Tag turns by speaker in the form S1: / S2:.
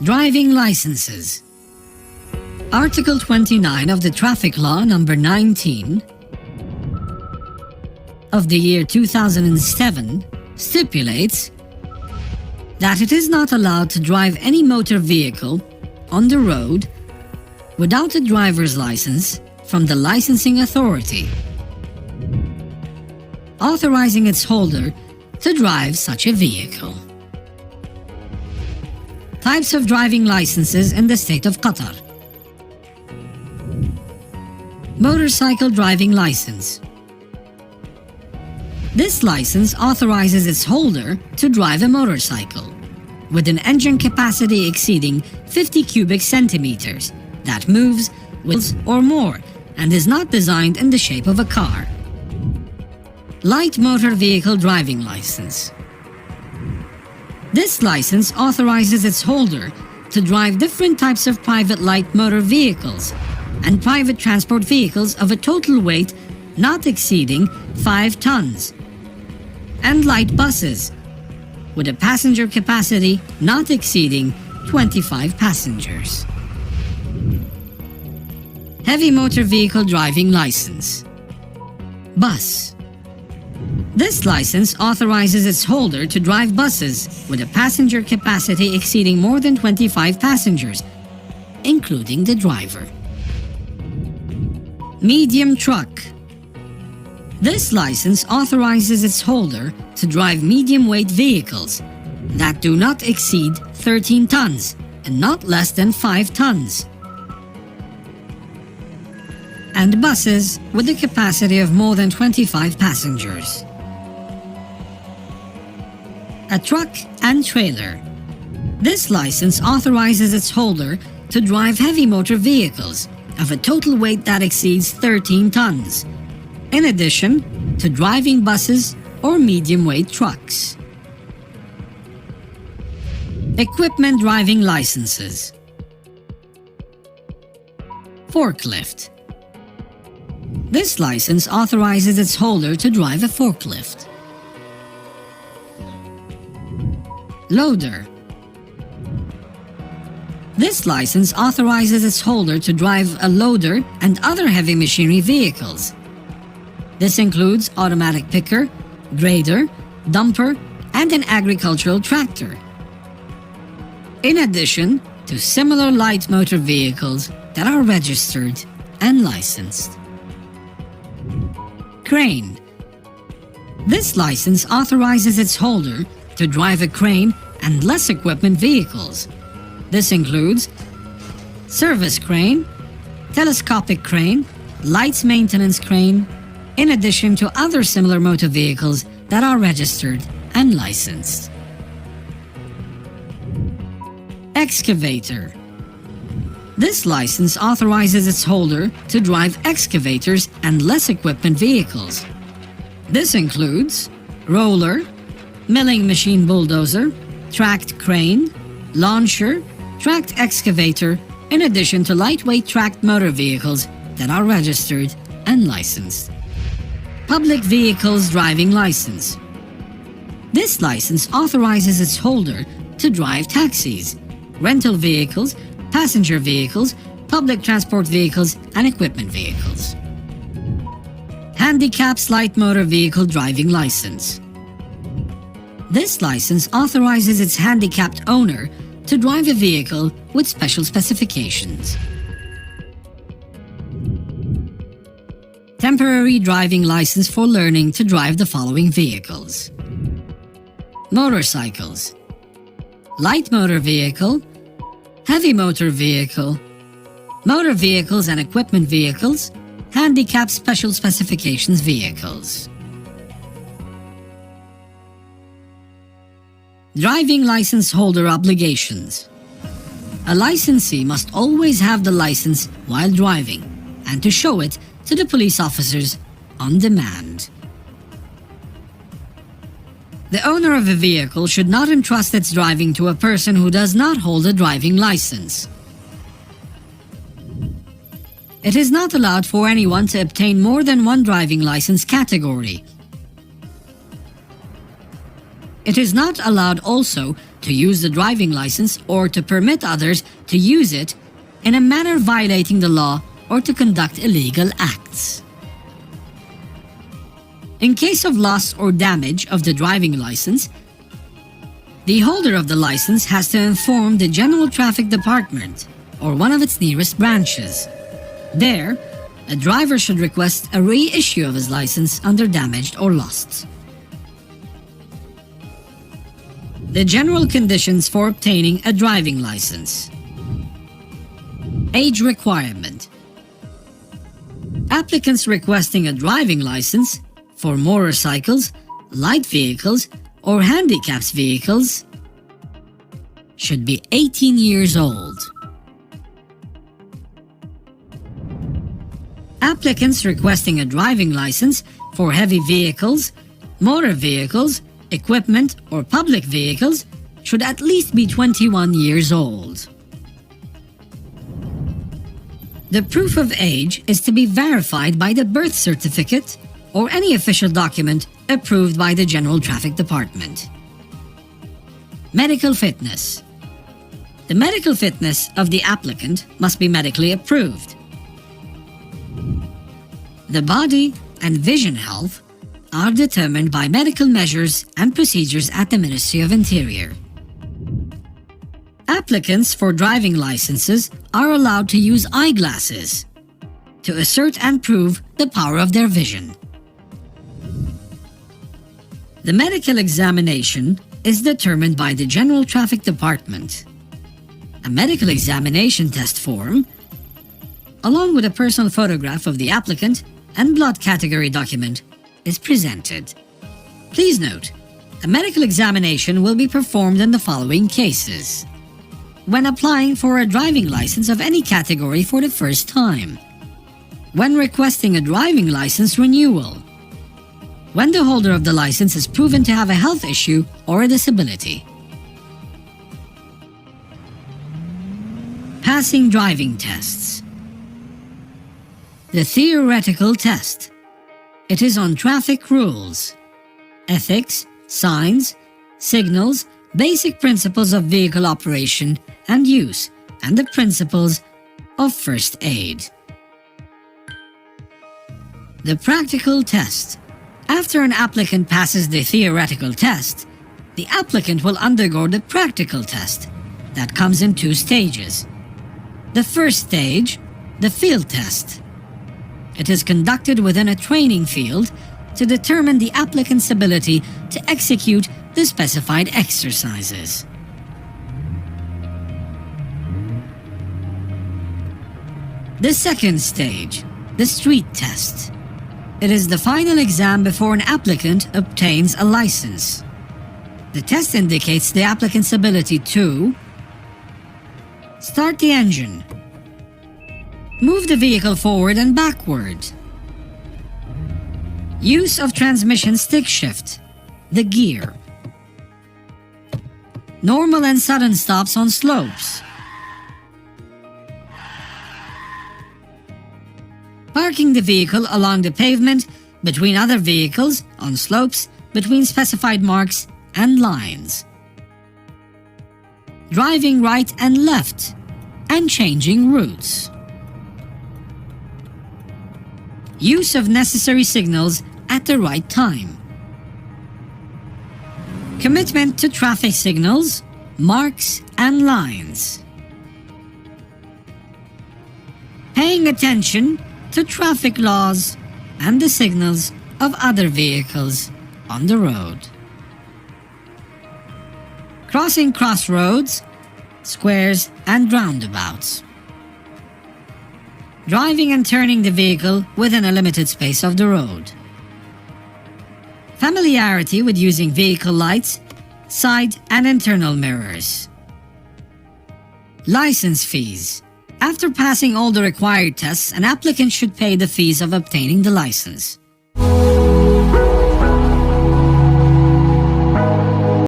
S1: Driving licenses. Article 29 of the Traffic Law number 19 of the year 2007 stipulates that it is not allowed to drive any motor vehicle on the road without a driver's license from the licensing authority, authorizing its holder to drive such a vehicle. Types of driving licenses in the state of Qatar. Motorcycle driving license. This license authorizes its holder to drive a motorcycle with an engine capacity exceeding 50 cubic centimeters that moves wheels or more and is not designed in the shape of a car. Light motor vehicle driving license. This license authorizes its holder to drive different types of private light motor vehicles and private transport vehicles of a total weight not exceeding 5 tons, and light buses with a passenger capacity not exceeding 25 passengers. Heavy motor vehicle driving license. Bus. This license authorizes its holder to drive buses with a passenger capacity exceeding more than 25 passengers, including the driver. Medium truck. This license authorizes its holder to drive medium-weight vehicles that do not exceed 13 tons and not less than 5 tons, and buses with a capacity of more than 25 passengers. A truck and trailer. This license authorizes its holder to drive heavy motor vehicles of a total weight that exceeds 13 tons, in addition to driving buses or medium-weight trucks. Equipment driving licenses. Forklift. This license authorizes its holder to drive a forklift. Loader. This license authorizes its holder to drive a loader and other heavy machinery vehicles. This includes automatic picker, grader, dumper, and an agricultural tractor, in addition to similar light motor vehicles that are registered and licensed. Crane. This license authorizes its holder to drive a crane and less equipment vehicles. This includes service crane, telescopic crane, lights maintenance crane, in addition to other similar motor vehicles that are registered and licensed. Excavator. This license authorizes its holder to drive excavators and less equipment vehicles. This includes roller, milling machine bulldozer, tracked crane, launcher, tracked excavator, in addition to lightweight tracked motor vehicles that are registered and licensed. Public vehicles driving license. This license authorizes its holder to drive taxis, rental vehicles, passenger vehicles, public transport vehicles, and equipment vehicles. Handicapped light motor vehicle driving license. This license authorizes its handicapped owner to drive a vehicle with special specifications. Temporary driving license for learning to drive the following vehicles: motorcycles, light motor vehicle, heavy motor vehicle, motor vehicles and equipment vehicles, handicapped special specifications vehicles. Driving license holder obligations. A licensee must always have the license while driving and to show it to the police officers on demand. The owner of a vehicle should not entrust its driving to a person who does not hold a driving license. It is not allowed for anyone to obtain more than one driving license category. It is not allowed also to use the driving license or to permit others to use it in a manner violating the law or to conduct illegal acts. In case of loss or damage of the driving license, the holder of the license has to inform the General Traffic Department or one of its nearest branches. There, a driver should request a reissue of his license under damaged or lost. The general conditions for obtaining a driving license. Age requirement. Applicants requesting a driving license for motorcycles, light vehicles, or handicapped vehicles should be 18 years old. Applicants requesting a driving license for heavy vehicles, motor vehicles, equipment, or public vehicles should at least be 21 years old. The proof of age is to be verified by the birth certificate or any official document approved by the General Traffic Department. Medical fitness. The medical fitness of the applicant must be medically approved. The body and vision health are determined by medical measures and procedures at the Ministry of Interior. Applicants for driving licenses are allowed to use eyeglasses to assert and prove the power of their vision. The medical examination is determined by the General Traffic Department. A medical examination test form, along with a personal photograph of the applicant and blood category document, is presented. Please note, a medical examination will be performed in the following cases: when applying for a driving license of any category for the first time, when requesting a driving license renewal, when the holder of the license is proven to have a health issue or a disability. Passing driving tests. The theoretical test. It is on traffic rules, ethics, signs, signals, basic principles of vehicle operation and use, and the principles of first aid. The practical test. After an applicant passes the theoretical test, the applicant will undergo the practical test that comes in 2 stages. The first stage, the field test. It is conducted within a training field to determine the applicant's ability to execute the specified exercises. The second stage, the street test. It is the final exam before an applicant obtains a license. The test indicates the applicant's ability to start the engine, move the vehicle forward and backward, use of transmission stick shift, the gear, normal and sudden stops on slopes, parking the vehicle along the pavement, between other vehicles, on slopes, between specified marks and lines, driving right and left, and changing routes, use of necessary signals at the right time, commitment to traffic signals, marks, and lines, paying attention to traffic laws and the signals of other vehicles on the road, crossing crossroads, squares, and roundabouts, driving and turning the vehicle within a limited space of the road, familiarity with using vehicle lights, side and internal mirrors. License fees. After passing all the required tests, an applicant should pay the fees of obtaining the license.